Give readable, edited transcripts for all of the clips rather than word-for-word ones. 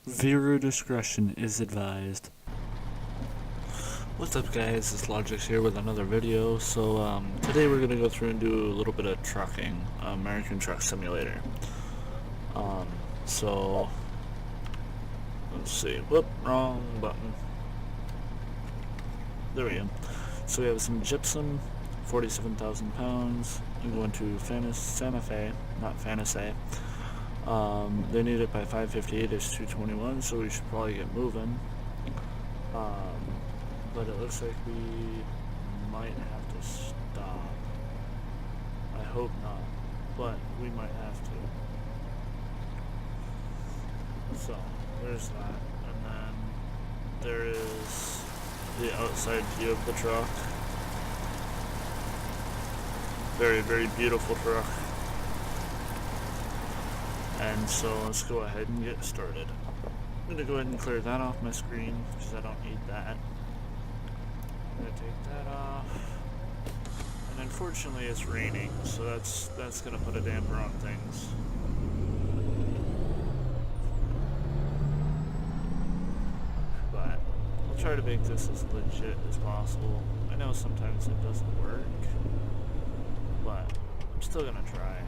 Viewer discretion is advised. What's up guys, it's Logix here with another video. So today we're going to go through and do a little bit of trucking, American Truck Simulator. So let's see, whoop, wrong button. There we go. So we have some gypsum, 47,000 pounds. I'm going to Santa Fe, not Fantasy. They need it by 5:58. It's 2:21, so we should probably get moving. But it looks like we might have to stop. I hope not, but we might have to. So there's that, and then there is the outside view of the truck. Very, very beautiful truck. And so let's go ahead and get started. I'm going to go ahead and clear that off my screen because I don't need that. I'm going to take that off. And unfortunately it's raining, so that's going to put a damper on things. But I'll try to make this as legit as possible. I know sometimes it doesn't work, but I'm still going to try.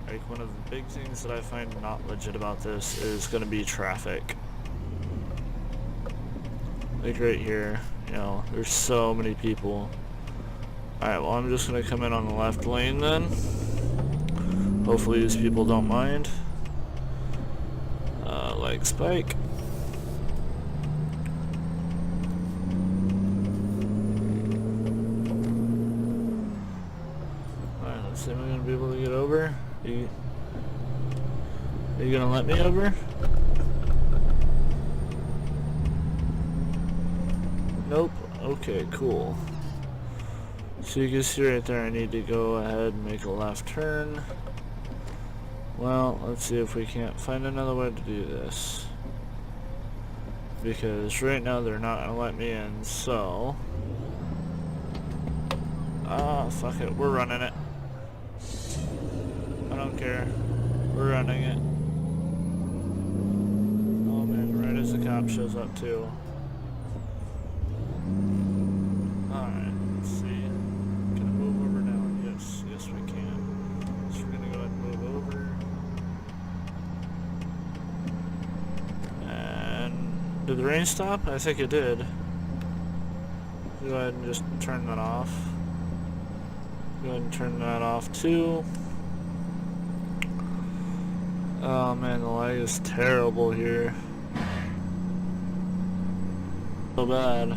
Like, one of the big things that I find not legit about this is going to be traffic. Like right here, you know, there's so many people. Alright, well I'm just going to come in on the left lane then. Hopefully these people don't mind. Like Spike. Alright, let's see, am I going to be able to get over? Are you gonna let me over? Nope. Okay, cool. So you can see right there I need to go ahead and make a left turn. Well, let's see if we can't find another way to do this. Because right now they're not gonna let me in, so... fuck it, we're running it. I don't care. We're running it. Oh man, right as the cop shows up too. Alright, let's see. Can I move over now? Yes, yes we can. So we're gonna go ahead and move over. And did the rain stop? I think it did. Go ahead and just turn that off. Go ahead and turn that off too. Oh man, the lag is terrible here. So bad.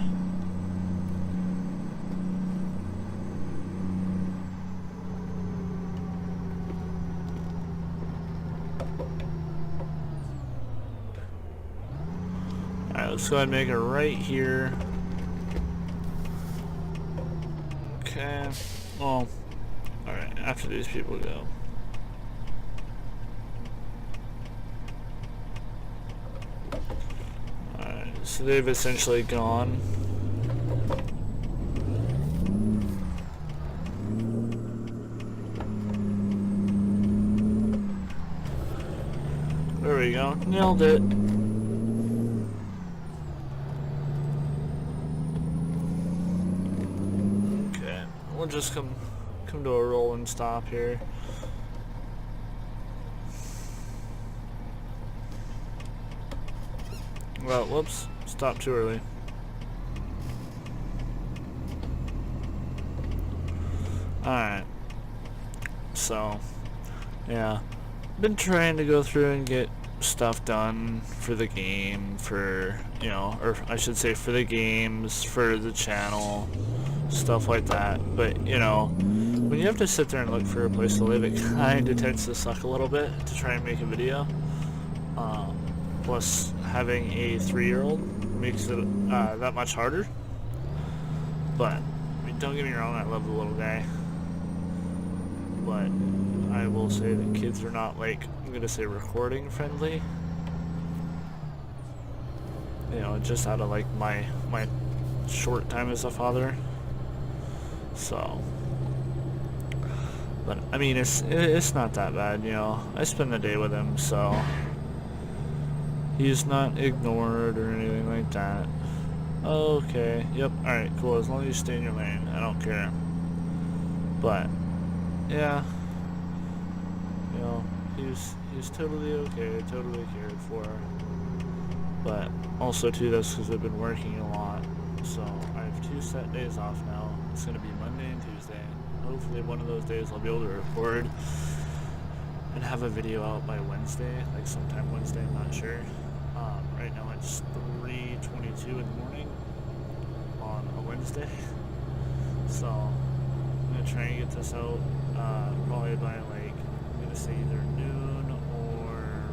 Alright, let's go ahead and make it right here. Okay. Well, alright, after these people go. So they've essentially gone. There we go. Nailed it. Okay. We'll just come to a rolling stop here. Well, whoops. Stopped too early. Alright. So, yeah. Been trying to go through and get stuff done for the game, for, you know, or I should say for the games, for the channel, stuff like that. But, you know, when you have to sit there and look for a place to live, it kinda tends to suck a little bit to try and make a video. Plus, having a 3-year-old makes it that much harder. But I mean, don't get me wrong, I love the little guy, but I will say that kids are not, like, I'm gonna say recording friendly, you know, just out of like my short time as a father. So But I mean, it's not that bad, you know. I spend the day with him, so he's not ignored or anything like that. Okay, yep, alright, cool. As long as you stay in your lane, I don't care. But yeah, you know, he's totally okay, totally cared for. But also too, that's because I've been working a lot. So I have 2 set days off now. It's gonna be Monday and Tuesday. Hopefully one of those days I'll be able to record and have a video out by Wednesday, like sometime Wednesday, I'm not sure. Right now it's 3:22 in the morning on a Wednesday. So I'm gonna try and get this out probably by like, I'm gonna say either noon or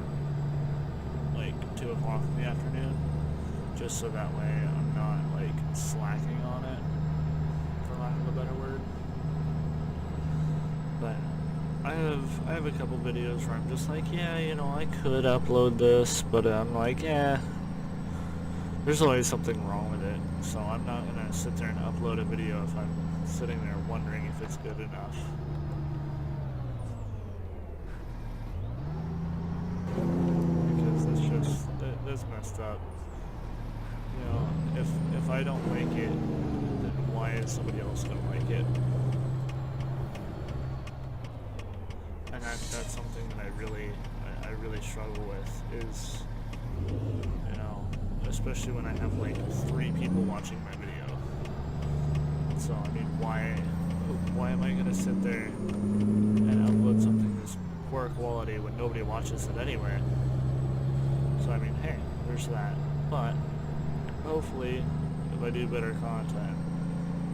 like 2 o'clock in the afternoon, just so that way I'm not like slacking on it, for lack of a better word. But I have a couple videos where I'm just like, yeah, you know, I could upload this, but I'm like, yeah, there's always something wrong with it, so I'm not gonna sit there and upload a video if I'm sitting there wondering if it's good enough. Because that's messed up. You know, if I don't like it, then why is somebody else gonna like it? And that's something that I really struggle with, is, you know, especially when I have like 3 people watching my video. So I mean, why am I gonna sit there and upload something that's poor quality when nobody watches it anyway? So I mean, hey, there's that. But hopefully, if I do better content,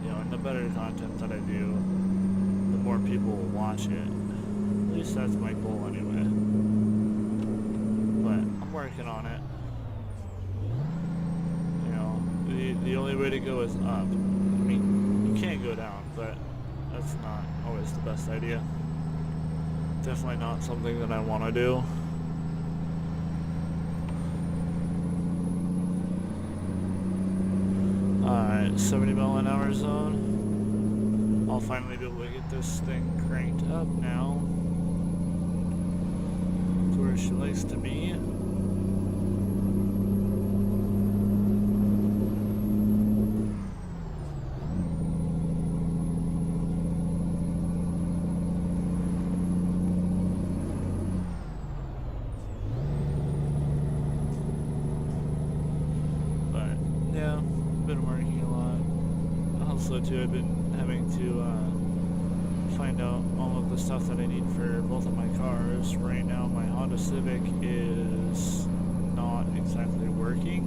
you know, and the better content that I do, the more people will watch it. At least that's my goal anyway. But I'm working on it. You know, the only way to go is up. I mean, you can't go down, but that's not always the best idea. Definitely not something that I want to do. Alright, 70 mile an hour zone. I'll finally be able to get this thing cranked up now to where she likes to be. But yeah, been working a lot. Also too, I've been having to find out all of the stuff that I need for both of my cars. Right now my Honda Civic is not exactly working,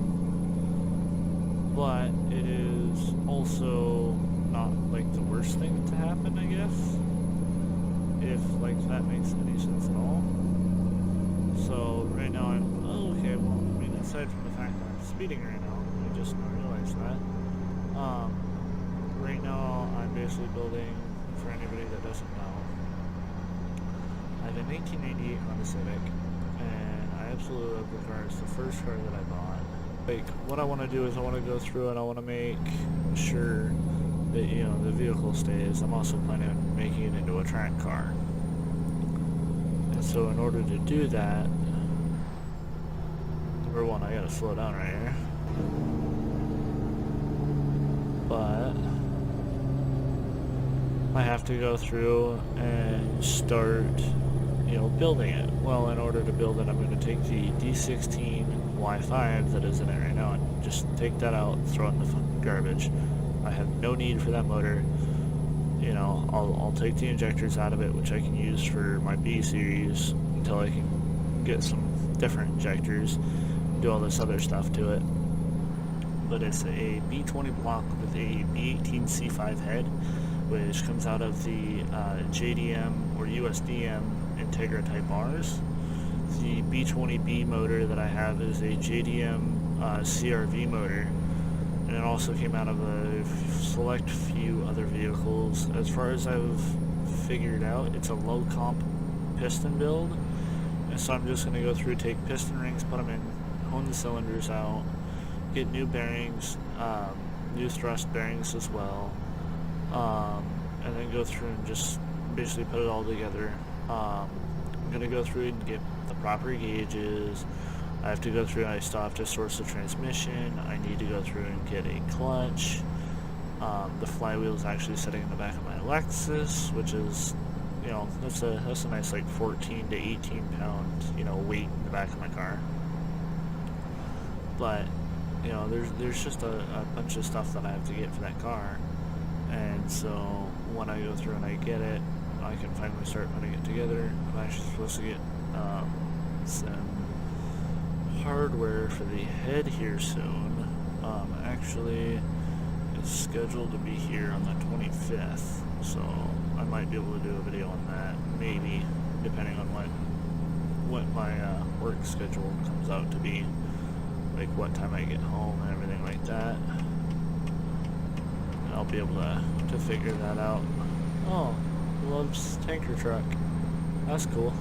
but it is also not like the worst thing to happen, I guess, if like that makes any sense at all. So right now I'm, oh, okay, well, I mean, aside from the fact that I'm speeding right now, I just now realized that. Right now I'm basically building, for anybody that doesn't know, I have a 1998 Honda Civic, and I absolutely love the car. It's the first car that I bought. Like, what I want to do is I want to go through and I want to make sure that, you know, the vehicle stays. I'm also planning on making it into a track car. And so in order to do that, number one, I gotta slow down right here. But I have to go through and start, you know, building it. Well, in order to build it, I'm going to take the D16 Y5 that is in it right now and just take that out and throw it in the fucking garbage. I have no need for that motor. You know, I'll take the injectors out of it, which I can use for my B series until I can get some different injectors, do all this other stuff to it. But it's a B20 block with a B18 C5 head, which comes out of the JDM or USDM Integra Type Rs. The B20B motor that I have is a JDM CRV motor, and it also came out of a select few other vehicles. As far as I've figured out, it's a low comp piston build, and so I'm just going to go through, take piston rings, put them in, hone the cylinders out, get new bearings, new thrust bearings as well, and then go through and just basically put it all together. I'm gonna go through and get the proper gauges. I have to go through and I still have to source the transmission. I need to go through and get a clutch. The flywheel is actually sitting in the back of my Lexus, which is, you know, that's a nice like 14 to 18 pound, you know, weight in the back of my car. But, you know, there's just a bunch of stuff that I have to get for that car, and so when I go through and I get it, I can finally start putting it together. I'm actually supposed to get some hardware for the head here soon. Actually, it's scheduled to be here on the 25th, so I might be able to do a video on that, maybe, depending on what my work schedule comes out to be, like what time I get home and everything like that. And I'll be able to figure that out. Oh, loves tanker truck. That's cool.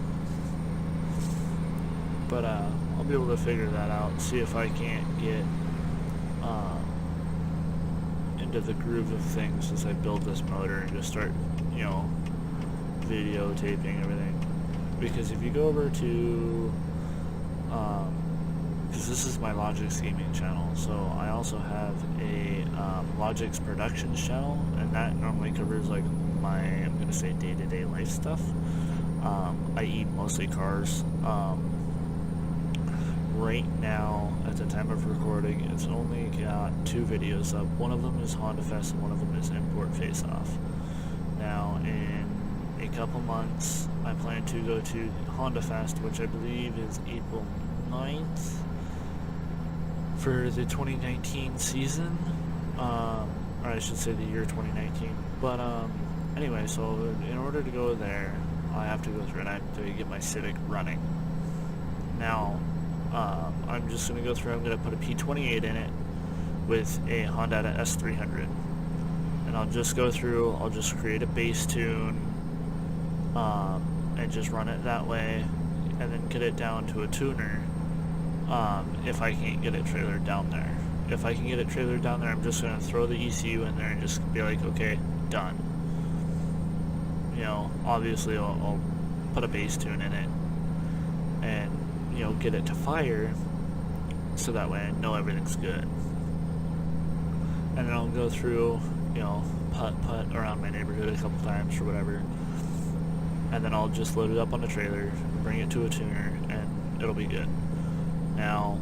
But I'll be able to figure that out, see if I can't get into the groove of things as I build this motor and just start, you know, videotaping everything. Because if you go over to, because this is my Logix gaming channel, so I also have a Logix Productions channel, and that normally covers like my, I'm gonna say, day-to-day life stuff. I eat mostly cars. Right now, at the time of recording, it's only got 2 videos up. One of them is Honda Fest and one of them is Import Face Off. Now, in a couple months, I plan to go to Honda Fest, which I believe is April 9th for the 2019 season, or I should say the year 2019. But anyway, so in order to go there, I have to go through and I have to get my Civic running. Now, I'm just going to go through, I'm going to put a P28 in it with a Honda S300. And I'll just go through, I'll just create a bass tune, and just run it that way, and then get it down to a tuner, if I can't get it trailered down there. If I can get it trailered down there, I'm just going to throw the ECU in there and just be like, okay, done. You know, obviously I'll put a bass tune in it, and, you know, get it to fire, so that way I know everything's good. And then I'll go through, you know, putt around my neighborhood a couple times or whatever, and then I'll just load it up on the trailer, bring it to a tuner, and it'll be good. Now,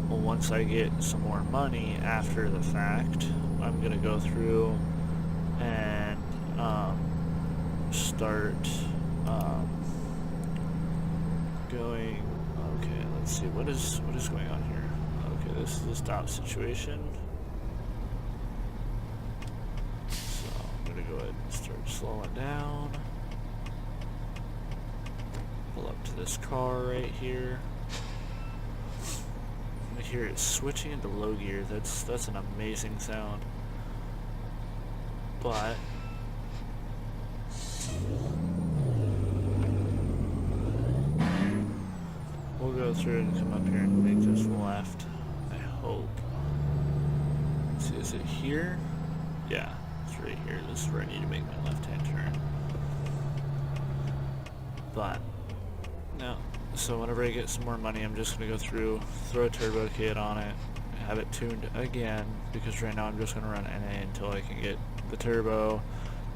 once I get some more money after the fact, I'm gonna go through and start going. Okay, let's see what is going on here. Okay, this is a stop situation. So I'm gonna go ahead and start slowing down. Pull up to this car right here. I hear it switching into low gear. That's an amazing sound. But we'll go through and come up here and make this left, I hope. Let's see, is it here? Yeah, it's right here. This is where I need to make my left-hand turn. But, no. So whenever I get some more money, I'm just going to go through, throw a turbo kit on it, have it tuned again, because right now I'm just going to run NA until I can get the turbo,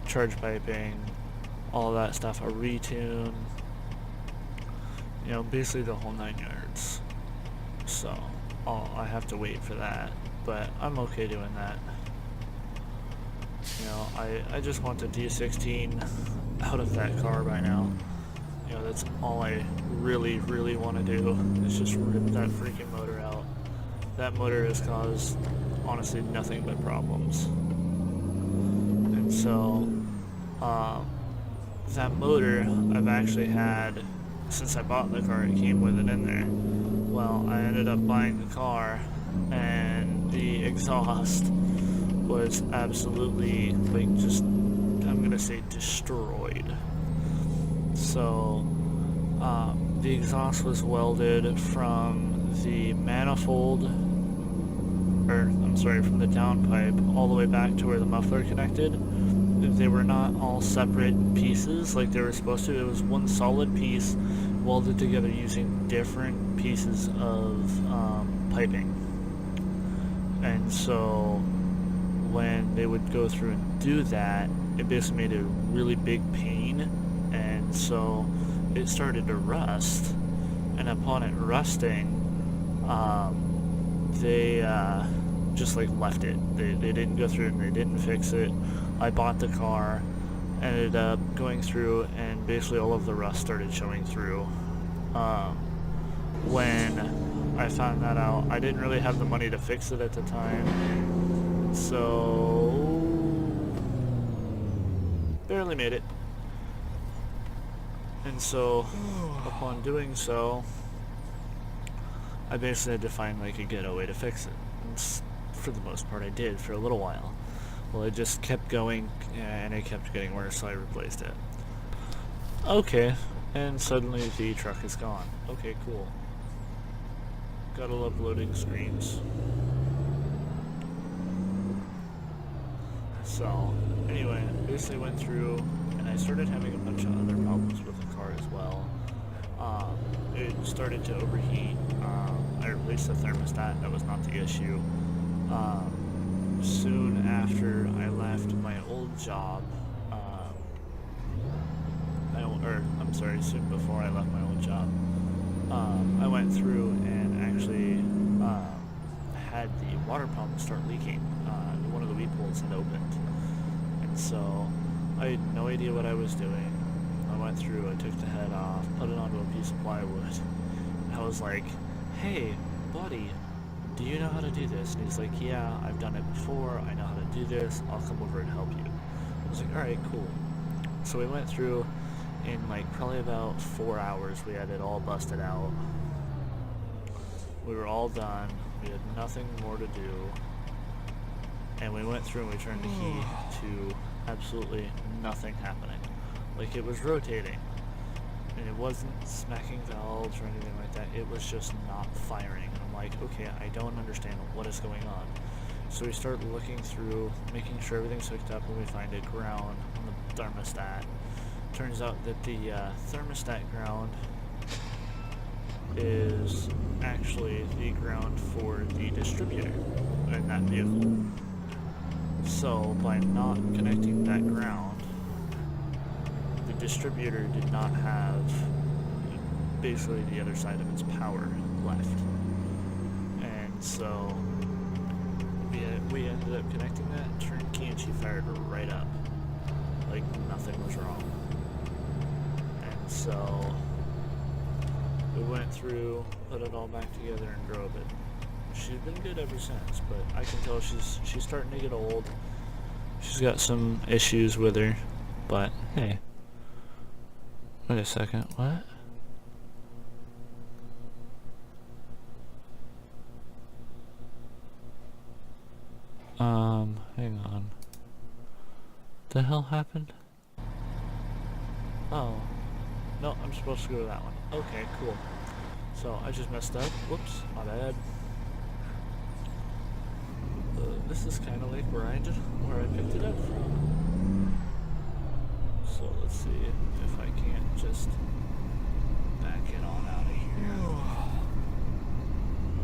charge piping, all of that stuff, a retune, you know, basically the whole 9 yards. So I have to wait for that, but I'm okay doing that. You know, I just want the D16 out of that car by now. You know, that's all I really want to do, is just rip that freaking motor out. That motor has caused, honestly, nothing but problems. And so, that motor I've actually had since I bought the car. It came with it in there. Well, I ended up buying the car, and the exhaust was absolutely, like, just, I'm gonna say, destroyed. So, the exhaust was welded from the manifold, or, I'm sorry, from the downpipe all the way back to where the muffler connected, they were not all separate pieces like they were supposed to. It was one solid piece welded together using different pieces of piping. And so when they would go through and do that, it basically made a really big pain, and so it started to rust. And upon it rusting, they just like left it. They didn't go through and they didn't fix it. I bought the car, ended up going through, and basically all of the rust started showing through. When I found that out, I didn't really have the money to fix it at the time, so barely made it. And so upon doing so, I basically had to find like a ghetto way to fix it. And for the most part I did for a little while. Well, it just kept going and it kept getting worse, so I replaced it. Okay, and suddenly the truck is gone. Okay, cool. Gotta love loading screens. So, anyway, basically went through and I started having a bunch of other problems with the car as well. It started to overheat. I replaced the thermostat. That was not the issue. Soon after I left my old job, soon before I left my old job, I went through and actually had the water pump start leaking. One of the weep holes had opened, and so I had no idea what I was doing. I went through, I took the head off, put it onto a piece of plywood. I was like, "Hey, buddy, do you know how to do this?" And he's like, "Yeah, I've done it before. I know how to do this. I'll come over and help you." I was like, "Alright, cool." So we went through, in like probably about 4 hours, we had it all busted out. We were all done. We had nothing more to do. And we went through and we turned the key to absolutely nothing happening. Like, it was rotating. And it wasn't smacking valves or anything like that. It was just not firing. I'm like, okay, I don't understand what is going on. So we start looking through, making sure everything's hooked up, and we find a ground on the thermostat. Turns out that the thermostat ground is actually the ground for the distributor in that vehicle. So by not connecting that ground, the distributor did not have basically the other side of its power left. And so we ended up connecting that, turned key, and she fired right up. Like nothing was wrong. And so we went through, put it all back together, and drove it. She's been good ever since, but I can tell she's starting to get old. She's got some issues with her, but hey. Wait a second, what? Hang on. The hell happened? Oh. No, I'm supposed to go to that one. Okay, cool. So, I just messed up. Whoops, my bad. This is kind of like where I picked it up from. So, let's see if I can't just back it on out of here.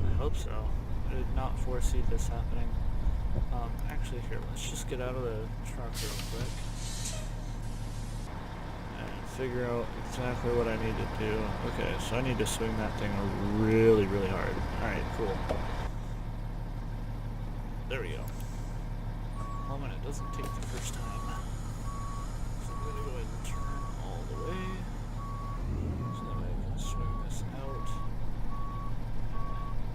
I hope so. I did not foresee this happening. Actually, here, let's just get out of the truck real quick and figure out exactly what I need to do. Okay, so I need to swing that thing really, really hard. Alright, cool. There we go. Well, it doesn't take the first time. So I'm gonna go ahead and turn all the way so that I can swing this out.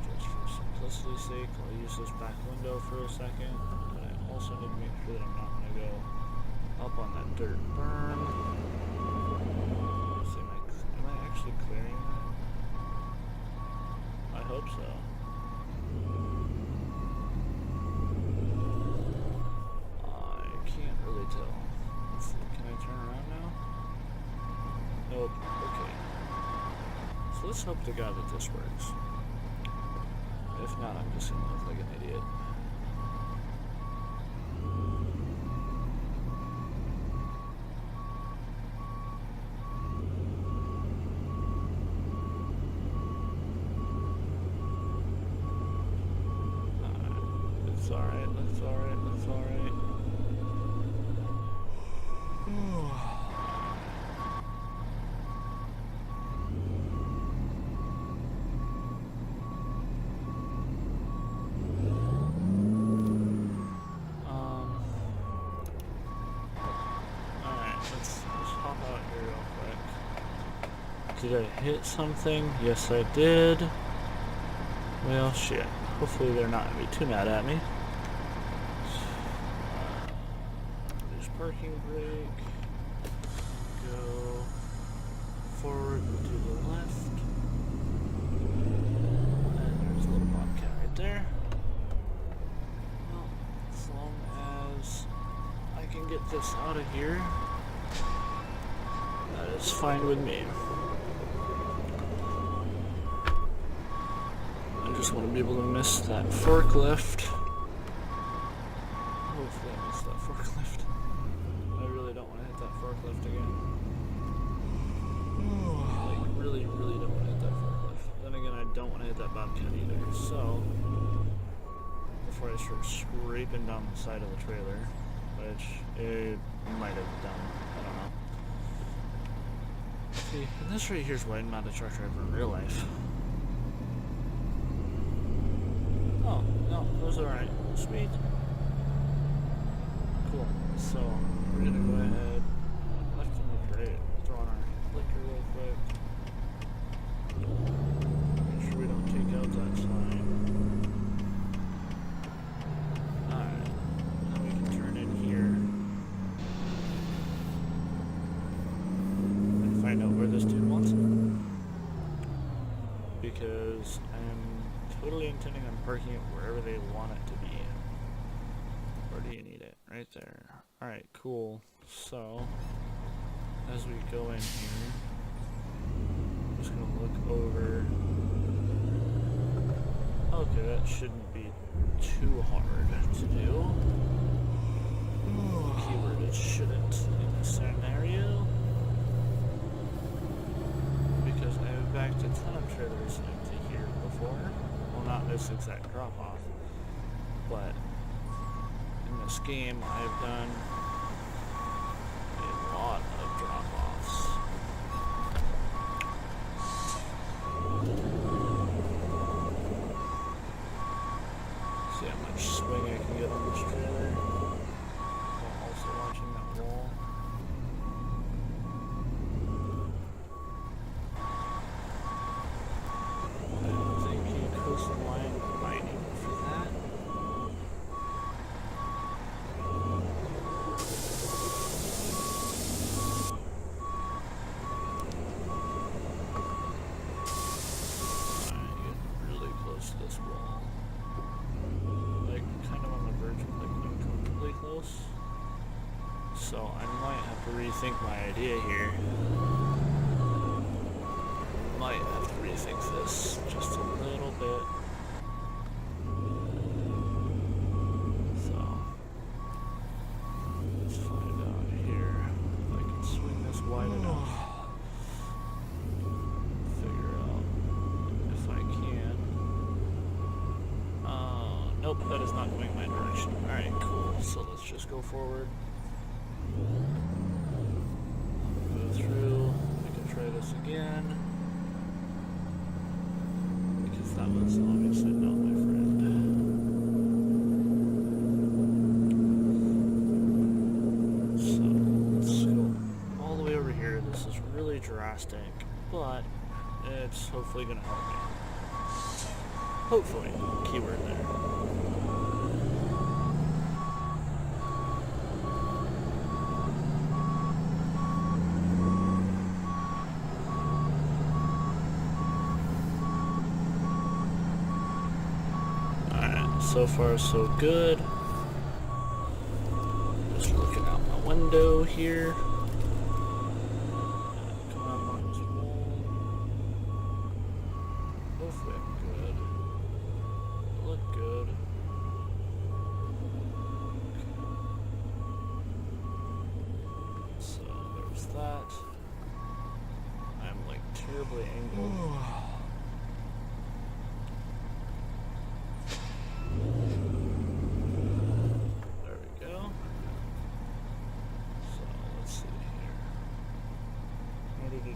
Just for simplicity's sake, I'll use this back window for a second. But I also need to make sure that I'm not gonna go up on that dirt berm. Let's see, am I actually clearing that? I hope so. Nope. Okay. So let's hope to God that this works. If not, I'm just gonna look like an idiot. Did I hit something? Yes, I did. Well, shit. Hopefully they're not going to be too mad at me. There's parking brake. Go forward to the left. And there's a little bobcat right there. Well, as long as I can get this out of here, that is fine with me. I just want to be able to miss that forklift. Hopefully I miss that forklift. I really don't want to hit that forklift again. Like, really, really don't want to hit that forklift. Then again, I don't want to hit that bobcat either. So, before I start scraping down the side of the trailer, which it might have done, I don't know. See, and this right here is why I'm not a truck driver in real life. Oh, no, that was alright. Sweet. Cool. So, we're gonna go ahead, left and right, throw on our blinker real quick. Make sure we don't take out that sign. Alright, now we can turn in here and find out where this dude wants it. Because I'm totally intending on parking it wherever they want it to be. Where do you need it? Right there. Alright, cool. So, as we go in here, I'm just going to look over. Okay, that shouldn't be too hard to do. Keyword, it shouldn't in this scenario. Because I have backed a ton of trailers into here before. Well, not this exact drop-off, but in this game I've done a lot of drop-offs. See how much swing I can get on this trailer while also watching that wall. Coastline mining for that. Alright, getting really close to this wall. Like, kind of on the verge of like uncomfortably close. So I might have to rethink my idea here. Might have to rethink this just a little bit. So, let's find out here if I can swing this wide enough. Figure out if I can. Nope, that is not going my direction. Alright, cool. So let's just go forward. Go through. I can try this again. That was obviously not my friend. So, let's go all the way over here. This is really drastic, but it's hopefully going to help me. Hopefully. Keyword there. So far, so good. Just looking out my window here. Come up on this wall. Hopefully I'm good. Look good. Okay. So there's that. I'm like terribly angled.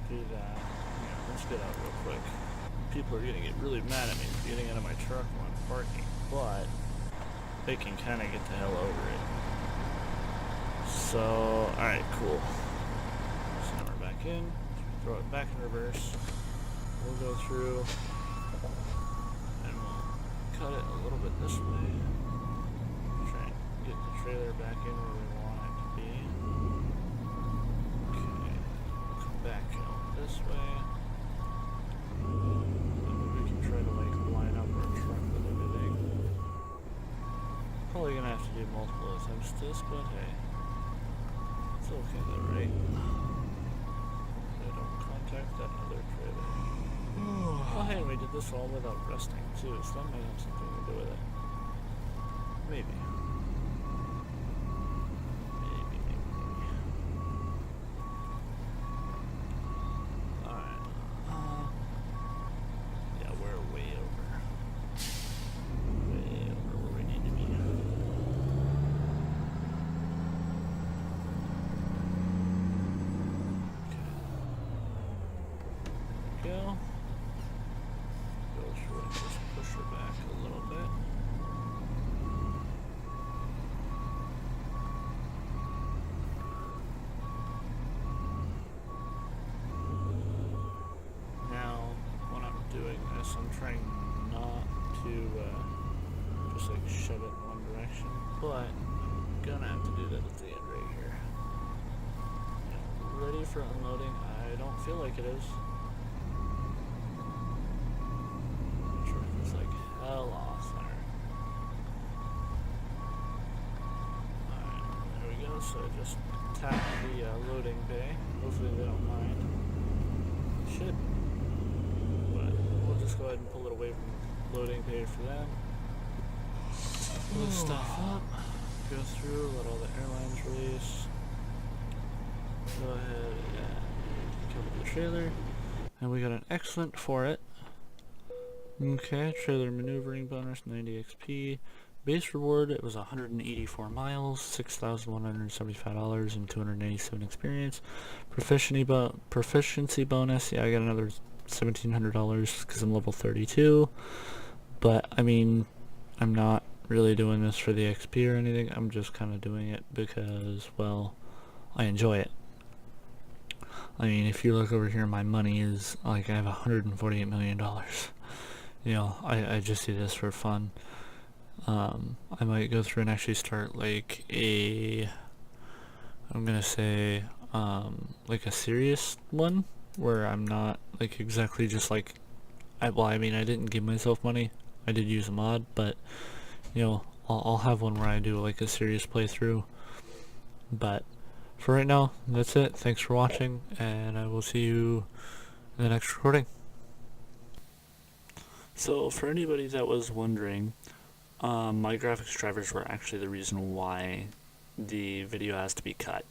Do that. Yeah, let's get out real quick. People are gonna get really mad at me for getting out of my truck when I'm parking, but they can kind of get the hell over it. So, alright, cool. So now we're back in. throw it back in reverse. We'll go through and we'll cut it a little bit this way. Try and get the trailer back in where we want it to be. Okay, come back out this way. And we can try to like line up our truck with everything. Probably gonna have to do multiple attempts to this, but hey. It's okay though, right? So don't contact that other trailer. Oh hey, we did this all without resting too, so that might have something to do with it. Maybe. Maybe. Alright. Yeah, we're way over. Way over where we need to be. Okay. Go. Go through and just push her back a little bit. Now, when I'm doing this, I'm trying not to just like shove it in one direction, but I'm gonna have to do that at the end right here. Ready for unloading? I don't feel like it is. Truck is like hell off center. Alright, there we go. So I just tap the loading bay. Hopefully they don't mind. Shit. But we'll just go ahead and pull it away from loading bay for them. Pull this stuff up. Go through, let all the airlines release. Go ahead and cover the trailer. And we got an excellent for it. Okay, trailer maneuvering bonus 90 XP. Base reward, it was 184 miles, $6,175 and 287 experience. Proficiency bonus, yeah, I got another $1,700 because I'm level 32. But, I mean, I'm not really doing this for the XP or anything. I'm just kind of doing it because, well, I enjoy it. I mean, if you look over here, my money is, like, I have $148 million. You know, I just do this for fun. I might go through and actually start, like, I'm gonna say, like a serious one, where I'm not, like, exactly just, like, I didn't give myself money. I did use a mod, but, you know, I'll have one where I do, like, a serious playthrough. But for right now, that's it. Thanks for watching, and I will see you in the next recording. So for anybody that was wondering, my graphics drivers were actually the reason why the video has to be cut.